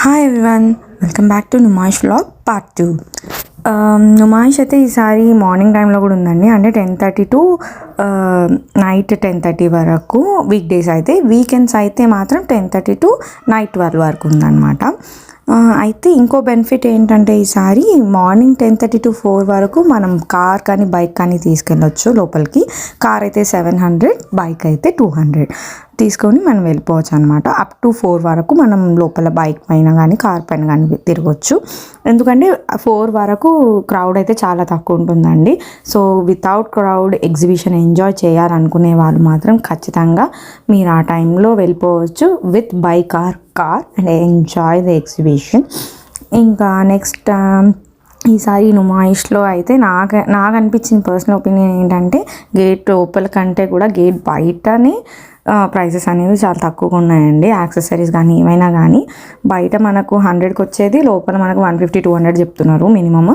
Hi everyone, welcome back to Numaish vlog part 2. Numaish అయితే ఈసారి morning టైంలో కూడా ఉందండి. అంటే 10:30 టు నైట్ 10:30 వరకు వీక్ డేస్ అయితే, వీకెండ్స్ అయితే మాత్రం 10:30 టు నైట్ 12 వరకు ఉందన్నమాట. అయితే ఇంకో బెనిఫిట్ ఏంటంటే ఈసారి మార్నింగ్ 10:30 టు 4 వరకు మనం కార్ కానీ బైక్ కానీ తీసుకెళ్ళొచ్చు లోపలికి. కార్ అయితే 700, బైక్ అయితే 200 తీసుకొని మనం వెళ్ళిపోవచ్చు అనమాట. అప్ టు 4 వరకు మనం లోపల బైక్ పైన కానీ కార్ పైన కానీ తిరగచ్చు. ఎందుకంటే 4 వరకు క్రౌడ్ అయితే చాలా తక్కువ ఉంటుందండి. So without crowd exhibition enjoy చేయాలనుకునే వాళ్ళు మాత్రం ఖచ్చితంగా మీరు ఆ టైంలో వెళ్ళిపోవచ్చు with bike or car and enjoy the exhibition. ఇంకా నెక్స్ట్ ఈసారి నుమాయిష్లో అయితే నాకు అనిపించిన పర్సనల్ ఒపీనియన్ ఏంటంటే, గేట్ లోపల కంటే కూడా గేట్ బయటనే ప్రైసెస్ అనేవి చాలా తక్కువగా ఉన్నాయండి. యాక్సెసరీస్ కానీ ఏమైనా కానీ బయట మనకు 100కి వచ్చేది లోపల మనకు 150-200 చెప్తున్నారు మినిమమ్.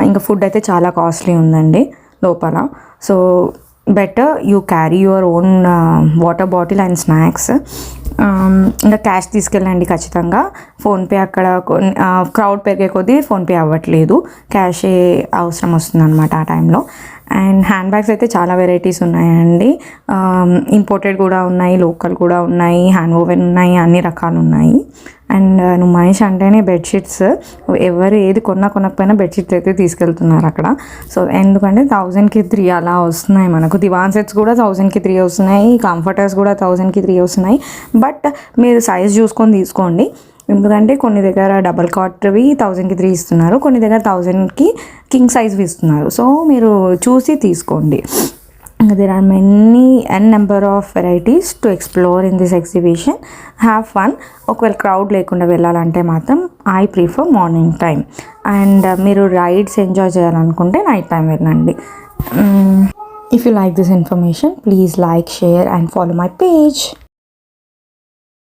ఇంకా ఫుడ్ అయితే చాలా కాస్ట్లీ ఉందండి లోపల. So better you carry your own water bottle and snacks. ఇంకా క్యాష్ తీసుకెళ్ళండి ఖచ్చితంగా. ఫోన్పే అక్కడ క్రౌడ్ పెరిగే కొద్దీ ఫోన్పే అవ్వట్లేదు, క్యాషే అవసరం వస్తుంది అనమాట ఆ టైంలో. అండ్ హ్యాండ్ బ్యాగ్స్ అయితే చాలా వెరైటీస్ ఉన్నాయండి. ఇంపోర్టెడ్ కూడా ఉన్నాయి, లోకల్ కూడా ఉన్నాయి, హ్యాండ్ ఓవెన్ ఉన్నాయి, అన్ని రకాలు ఉన్నాయి. అండ్ నుమాయిష్ అంటేనే బెడ్షీట్స్. ఎవరు ఏది కొనకపోయినా బెడ్షీట్స్ అయితే తీసుకెళ్తున్నారు అక్కడ. సో ఎందుకంటే 1000కి 3 అలా వస్తున్నాయి మనకు. దివాన్ సెట్స్ కూడా 1000కి 3 వస్తున్నాయి, కంఫర్టర్స్ కూడా 1000కి 3 వస్తున్నాయి. బట్ మీరు సైజ్ చూసుకొని తీసుకోండి. ఎందుకంటే కొన్ని దగ్గర డబల్ కాట్వి 1000కి 3 ఇస్తున్నారు, కొన్ని దగ్గర 1000కి కింగ్ సైజ్వి ఇస్తున్నారు. సో మీరు చూసి తీసుకోండి. There are many number of varieties to explore in this exhibition. Have fun. ఒకవేళ క్రౌడ్ లేకుండా వెళ్ళాలంటే మాత్రం I prefer morning time. And మీరు రైడ్స్ ఎంజాయ్ చేయాలనుకుంటే నైట్ టైం వెళ్ళండి. If you like this information, please like, share and follow my page.